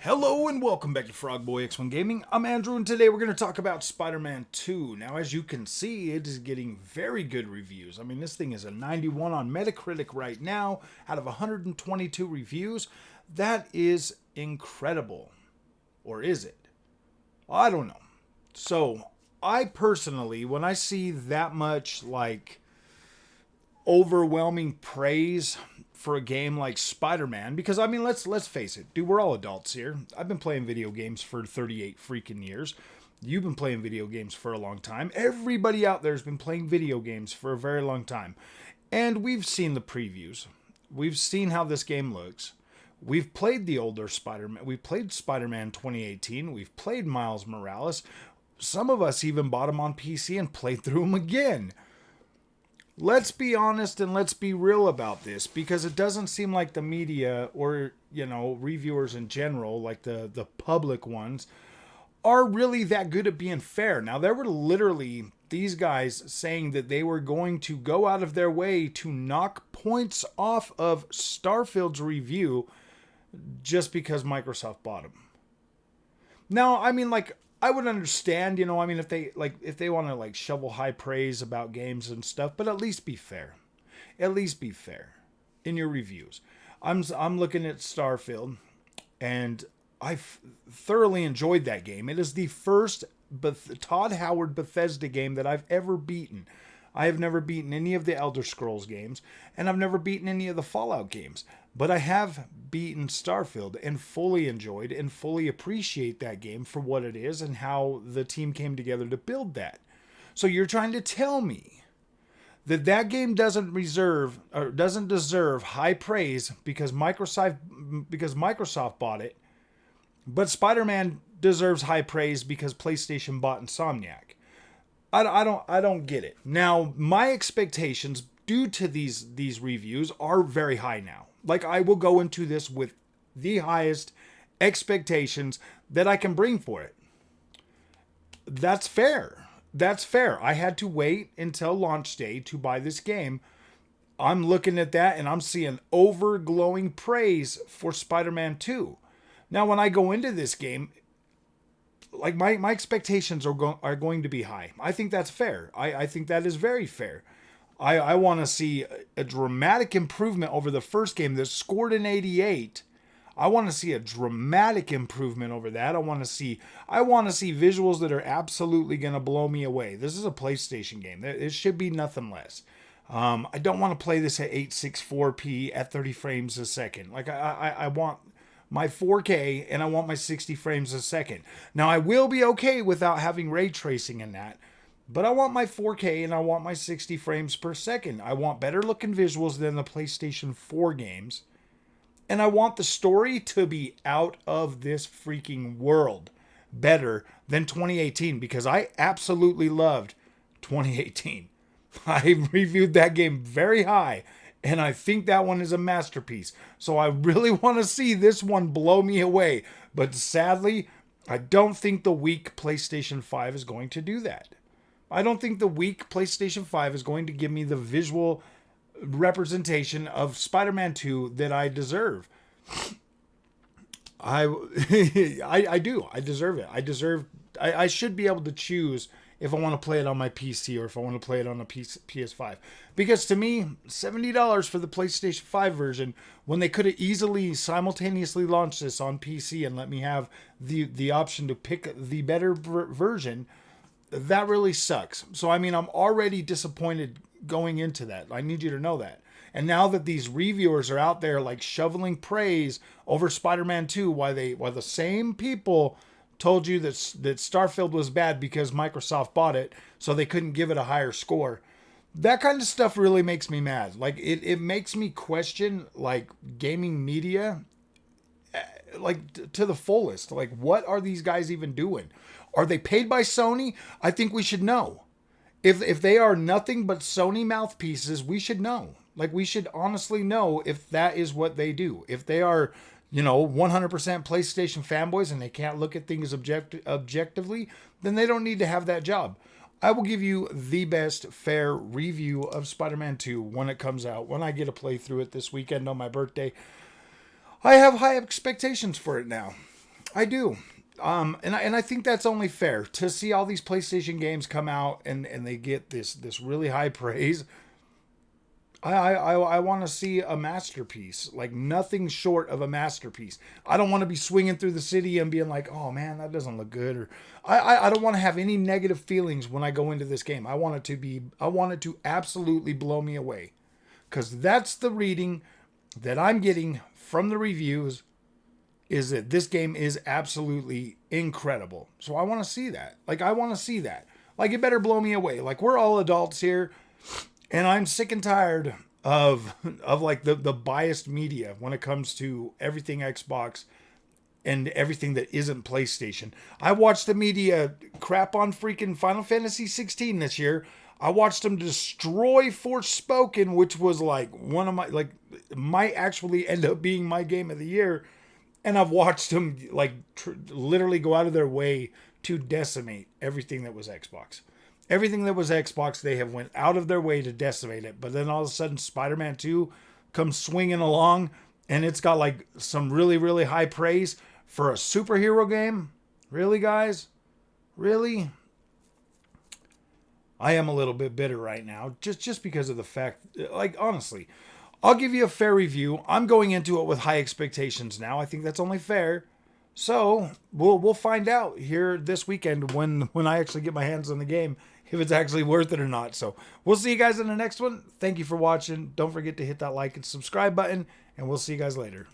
Hello and welcome back to Frogboy X1 Gaming. I'm Andrew and today we're going to talk about Spider-Man 2. Now as you can see, it is getting very good reviews. I mean, this thing is a 91 on Metacritic right now out of 122 reviews. That is incredible. Or is it? I don't know. So, I personally, when I see that much overwhelming praise for a game like Spider-Man, because I mean, let's face it, dude, we're all adults here. I've been playing video games for 38 freaking years. You've been playing video games for a long time. Everybody out there has been playing video games for a very long time. And we've seen the previews. We've seen how this game looks. We've played the older Spider-Man. We played Spider-Man 2018. We've played Miles Morales. Some of us even bought him on PC and played through him again. Let's be honest and let's be real about this, because it doesn't seem like the media or, reviewers in general, like the public ones, are really that good at being fair. Now, there were literally these guys saying that they were going to go out of their way to knock points off of Starfield's review just because Microsoft bought them. Now, I mean, I would understand, if they want to shovel high praise about games and stuff, but at least be fair. At least be fair in your reviews. I'm looking at Starfield, and I've thoroughly enjoyed that game. It is the first Todd Howard Bethesda game that I've ever beaten. I have never beaten any of the Elder Scrolls games, and I've never beaten any of the Fallout games. But I have beaten Starfield and fully enjoyed and fully appreciate that game for what it is and how the team came together to build that. So you're trying to tell me that game doesn't deserve high praise because Microsoft bought it, but Spider-Man deserves high praise because PlayStation bought Insomniac. I don't get it. Now, my expectations due to these reviews are very high now. I will go into this with the highest expectations that I can bring for it. That's fair. That's fair. I had to wait until launch day to buy this game. I'm looking at that and I'm seeing overglowing praise for Spider-Man 2. Now, when I go into this game, my expectations are going to be high. I think that's fair. I think that is very fair. I want to see a dramatic improvement over the first game that scored an 88. I want to see a dramatic improvement over that. I want to see visuals that are absolutely going to blow me away. This is a PlayStation game. It should be nothing less. I don't want to play this at 864p at 30 frames a second. I want my 4K and I want my 60 frames a second. Now, I will be okay without having ray tracing in that, but I want my 4K and I want my 60 frames per second. I want better looking visuals than the PlayStation 4 games, and I want the story to be out of this freaking world, better than 2018, because I absolutely loved 2018. I reviewed that game very high, and I think that one is a masterpiece. So I really want to see this one blow me away. But sadly, I don't think the weak PlayStation 5 is going to do that. I don't think the weak PlayStation 5 is going to give me the visual representation of Spider-Man 2 that I deserve. I do. I deserve it. I should be able to choose if I want to play it on my PC or if I want to play it on a PS5. Because to me, $70 for the PlayStation 5 version, when they could have easily simultaneously launched this on PC and let me have the option to pick the better version, that really sucks. So, I mean, I'm already disappointed going into that. I need you to know that. And now that these reviewers are out there shoveling praise over Spider-Man 2, while the same people told you that Starfield was bad because Microsoft bought it, so they couldn't give it a higher score. That kind of stuff really makes me mad. It makes me question gaming media to the fullest. What are these guys even doing? Are they paid by Sony? I think we should know. If they are nothing but Sony mouthpieces, we should know. We should honestly know if that is what they do. If they are 100% PlayStation fanboys and they can't look at things objectively, then they don't need to have that job. I will give you the best fair review of Spider-Man 2 when it comes out, when I get to play through it this weekend on my birthday. I have high expectations for it now. I do. And I think that's only fair to see all these PlayStation games come out and they get this really high praise. I want to see a masterpiece, like nothing short of a masterpiece. I don't want to be swinging through the city and being like, oh man, that doesn't look good. Or I don't want to have any negative feelings when I go into this game. I want it to absolutely blow me away. Because that's the reading that I'm getting from the reviews, is that this game is absolutely incredible. So I want to see that. Like, I want to see that. Like, it better blow me away. Like, we're all adults here. And I'm sick and tired of like the biased media when it comes to everything Xbox and everything that isn't PlayStation. I watched the media crap on freaking Final Fantasy 16 this year. I watched them destroy Forspoken, which was like one of my, like, might actually end up being my game of the year. And I've watched them like literally go out of their way to decimate everything that was Xbox. Everything that was Xbox, they have went out of their way to decimate it. But then all of a sudden, Spider-Man 2 comes swinging along, and it's got like some really, really high praise for a superhero game. Really, guys? Really? I am a little bit bitter right now, just because of the fact, like, honestly, I'll give you a fair review. I'm going into it with high expectations now. I think that's only fair. So we'll find out here this weekend when I actually get my hands on the game, if it's actually worth it or not. So we'll see you guys in the next one. Thank you for watching. Don't forget to hit that like and subscribe button, and we'll see you guys later.